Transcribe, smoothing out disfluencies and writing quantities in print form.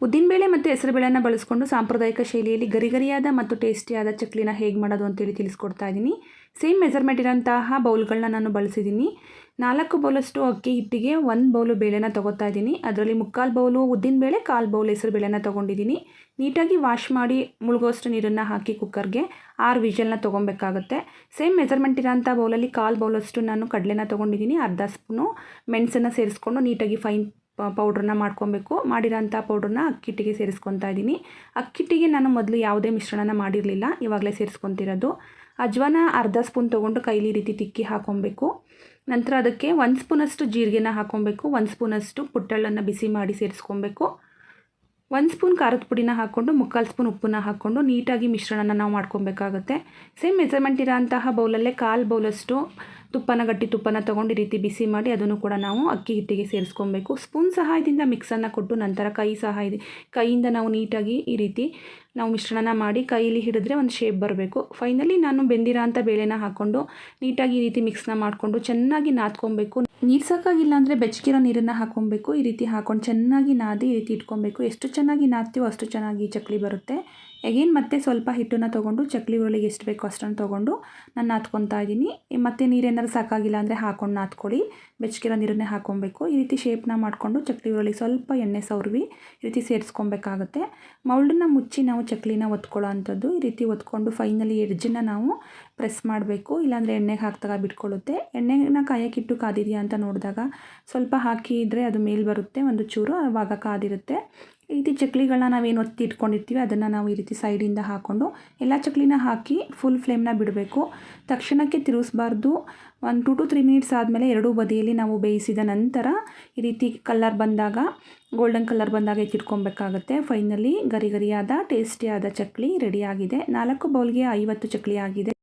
ಉದ್ದಿನಬೇಳೆ ಮತ್ತು ಹೆಸರುಬೇಳೆನ ಬಳಸ್ಕೊಂಡು ಸಾಂಪ್ರದಾಯಿಕ ಶೈಲಿಯಲ್ಲಿ ಗರಿಗರಿಯಾದ ಮತ್ತು ಟೇಸ್ಟಿಯಾದ ಚಕ್ಲಿನ ಹೇಗೆ ಮಾಡೋದು ಅಂತೇಳಿ ತಿಳಿಸ್ಕೊಡ್ತಾ ಇದ್ದೀನಿ. ಸೇಮ್ ಮೆಜರ್ಮೆಂಟ್ ಇರೋಂತಹ ಬೌಲ್ಗಳನ್ನ ನಾನು ಬಳಸಿದ್ದೀನಿ. 4 ಬೌಲಷ್ಟು ಅಕ್ಕಿ ಹಿಟ್ಟಿಗೆ 1 ಬೌಲು ಬೇಳೆನ ತೊಗೋತಾ ಇದ್ದೀನಿ. ಅದರಲ್ಲಿ 3/4 ಬೌಲು ಉದ್ದಿನಬೇಳೆ, 1/4 ಬೌಲ್ ಹೆಸರುಬೇಳೆನ ತೊಗೊಂಡಿದ್ದೀನಿ. ನೀಟಾಗಿ ವಾಶ್ ಮಾಡಿ ಮುಳುಗೋಷ್ಟು ನೀರನ್ನು ಹಾಕಿ ಕುಕ್ಕರ್ಗೆ 6 ವಿಷಲ್ನ ತೊಗೊಬೇಕಾಗುತ್ತೆ. ಸೇಮ್ ಮೆಜರ್ಮೆಂಟ್ ಇರೋಂಥ ಬೌಲಲ್ಲಿ 1/4 ಬೌಲಷ್ಟು ನಾನು ಕಡಲೆನ ತೊಗೊಂಡಿದ್ದೀನಿ. ಅರ್ಧ ಸ್ಪೂನು ಮೆಣಸನ್ನು ಸೇರಿಸ್ಕೊಂಡು ನೀಟಾಗಿ ಫೈನ್ ಪೌಡ್ರನ್ನ ಮಾಡ್ಕೊಬೇಕು. ಮಾಡಿರೋಂಥ ಪೌಡ್ರನ್ನ ಅಕ್ಕಿಟ್ಟಿಗೆ ಸೇರಿಸ್ಕೊತಾ ಇದ್ದೀನಿ. ಅಕ್ಕಿಟ್ಟಿಗೆ ನಾನು ಮೊದಲು ಯಾವುದೇ ಮಿಶ್ರಣನ ಮಾಡಿರಲಿಲ್ಲ, ಇವಾಗಲೇ ಸೇರಿಸ್ಕೊತಿರೋದು. ಅಜ್ವಾನ ಅರ್ಧ ಸ್ಪೂನ್ ತೊಗೊಂಡು ಕೈಲಿ ರೀತಿ ತಿಕ್ಕಿ ಹಾಕ್ಕೊಬೇಕು. ನಂತರ ಅದಕ್ಕೆ 1 ಸ್ಪೂನಷ್ಟು ಜೀರಿಗೆನ ಹಾಕ್ಕೊಬೇಕು. 1 ಸ್ಪೂನಷ್ಟು ಪುಟ್ಟೆಳ್ಳನ್ನು ಬಿಸಿ ಮಾಡಿ ಸೇರಿಸ್ಕೊಬೇಕು. 1 ಸ್ಪೂನ್ ಖಾರದ ಪುಡಿನ ಹಾಕ್ಕೊಂಡು 3/4 ಸ್ಪೂನ್ ಉಪ್ಪನ್ನ ಹಾಕ್ಕೊಂಡು ನೀಟಾಗಿ ಮಿಶ್ರಣನ ನಾವು ಮಾಡ್ಕೊಬೇಕಾಗುತ್ತೆ. ಸೇಮ್ ಮೆಜರ್ಮೆಂಟ್ ಇರೋಂತಹ ಬೌಲಲ್ಲೇ 1/4 ಬೌಲಷ್ಟು ಗಟ್ಟಿ ತುಪ್ಪನ ತೊಗೊಂಡು ಈ ರೀತಿ ಬಿಸಿ ಮಾಡಿ ಅದನ್ನು ಕೂಡ ನಾವು ಅಕ್ಕಿ ಹಿಟ್ಟಿಗೆ ಸೇರಿಸ್ಕೊಬೇಕು. ಸ್ಪೂನ್ ಸಹಾಯದಿಂದ ಮಿಕ್ಸನ್ನು ಕೊಟ್ಟು ನಂತರ ಕೈಯಿಂದ ನಾವು ನೀಟಾಗಿ ಈ ರೀತಿ ನಾವು ಮಿಶ್ರಣನ ಮಾಡಿ ಕೈಯಲ್ಲಿ ಹಿಡಿದ್ರೆ ಒಂದು ಶೇಪ್ ಬರಬೇಕು. ಫೈನಲಿ ನಾನು ಬೆಂದಿರೋ ಅಂಥ ಬೇಳೆನ ಹಾಕ್ಕೊಂಡು ನೀಟಾಗಿ ಈ ರೀತಿ ಮಿಕ್ಸ್ನ ಮಾಡಿಕೊಂಡು ಚೆನ್ನಾಗಿ ನಾದ್ಕೊಬೇಕು. ನೀರು ಸಾಕಾಗಿಲ್ಲ ಅಂದರೆ ಬೆಚ್ಚಗಿರೋ ನೀರನ್ನು ಹಾಕ್ಕೊಬೇಕು. ಈ ರೀತಿ ಹಾಕ್ಕೊಂಡು ಚೆನ್ನಾಗಿ ನಾದಿ ಈ ರೀತಿ ಇಟ್ಕೊಬೇಕು. ಎಷ್ಟು ಚೆನ್ನಾಗಿ ನಾದ್ತೀವೋ ಅಷ್ಟು ಚೆನ್ನಾಗಿ ಚಕ್ಲಿ ಬರುತ್ತೆ. ಎಗೇನ್ ಮತ್ತೆ ಸ್ವಲ್ಪ ಹಿಟ್ಟನ್ನು ತೊಗೊಂಡು ಚಕ್ಲಿ ಉರುಳಿಗೆ ಎಷ್ಟು ಬೇಕೋ ಅಷ್ಟನ್ನು ತೊಗೊಂಡು ನಾನು ನಾದ್ಕೊತಾ ಇದ್ದೀನಿ. ಮತ್ತು ನೀರೇನಾದ್ರು ಸಾಕಾಗಿಲ್ಲ ಅಂದರೆ ಹಾಕ್ಕೊಂಡು ನಾದ್ಕೊಳ್ಳಿ. ಬೆಚ್ಚಗಿರೋ ನೀರನ್ನೇ ಹಾಕ್ಕೊಬೇಕು. ಈ ರೀತಿ ಶೇಪ್ನ ಮಾಡಿಕೊಂಡು ಚಕ್ಲಿ ಉರುಳಿಗೆ ಸ್ವಲ್ಪ ಎಣ್ಣೆ ಸವರ್ವಿ ಈ ರೀತಿ ಸೇರಿಸ್ಕೊಬೇಕಾಗುತ್ತೆ. ಮೌಲ್ಡನ್ನ ಮುಚ್ಚಿ ನಾವು ಚಕ್ಲಿನ ಒತ್ಕೊಳ್ಳೋ ಅಂಥದ್ದು. ಈ ರೀತಿ ಒತ್ಕೊಂಡು ಫೈನಲಿ ಎಡ್ಜನ್ನು ನಾವು ಪ್ರೆಸ್ ಮಾಡಬೇಕು, ಇಲ್ಲಾಂದರೆ ಎಣ್ಣೆಗೆ ಹಾಕಿದಾಗ ಬಿಟ್ಕೊಳ್ಳುತ್ತೆ. ಎಣ್ಣೆನ ಕಾಯಕ್ಕಿಟ್ಟು ಕಾದಿದೆಯಾ ಅಂತ ನೋಡಿದಾಗ ಸ್ವಲ್ಪ ಹಾಕಿದರೆ ಅದು ಮೇಲೆ ಬರುತ್ತೆ ಒಂದು ಚೂರು, ಆವಾಗ ಕಾದಿರುತ್ತೆ. ಈ ರೀತಿ ಚಕ್ಲಿಗಳನ್ನ ನಾವೇನು ಒತ್ತಿ ಇಟ್ಕೊಂಡಿರ್ತೀವಿ ಅದನ್ನು ನಾವು ಈ ರೀತಿ ಸೈಡಿಂದ ಹಾಕ್ಕೊಂಡು ಎಲ್ಲ ಚಕ್ಲಿನ ಹಾಕಿ ಫುಲ್ ಫ್ಲೇಮ್ನ ಬಿಡಬೇಕು. ತಕ್ಷಣಕ್ಕೆ ತಿರುಗಿಸ್ಬಾರ್ದು. 1 2 to 3 ಮಿನಿಟ್ಸ್ ಆದಮೇಲೆ ಎರಡೂ ಬದಿಯಲ್ಲಿ ನಾವು ಬೇಯಿಸಿದ ನಂತರ ಈ ರೀತಿ ಗೋಲ್ಡನ್ ಕಲರ್ ಬಂದಾಗ ಎತ್ತಿಟ್ಕೊಬೇಕಾಗುತ್ತೆ. ಫೈನಲಿ ಗರಿಗರಿಯಾದ ಟೇಸ್ಟಿಯಾದ ಚಕ್ಲಿ ರೆಡಿಯಾಗಿದೆ. 4 ಬೌಲ್ಗೆ 50 ಚಕ್ಲಿ ಆಗಿದೆ.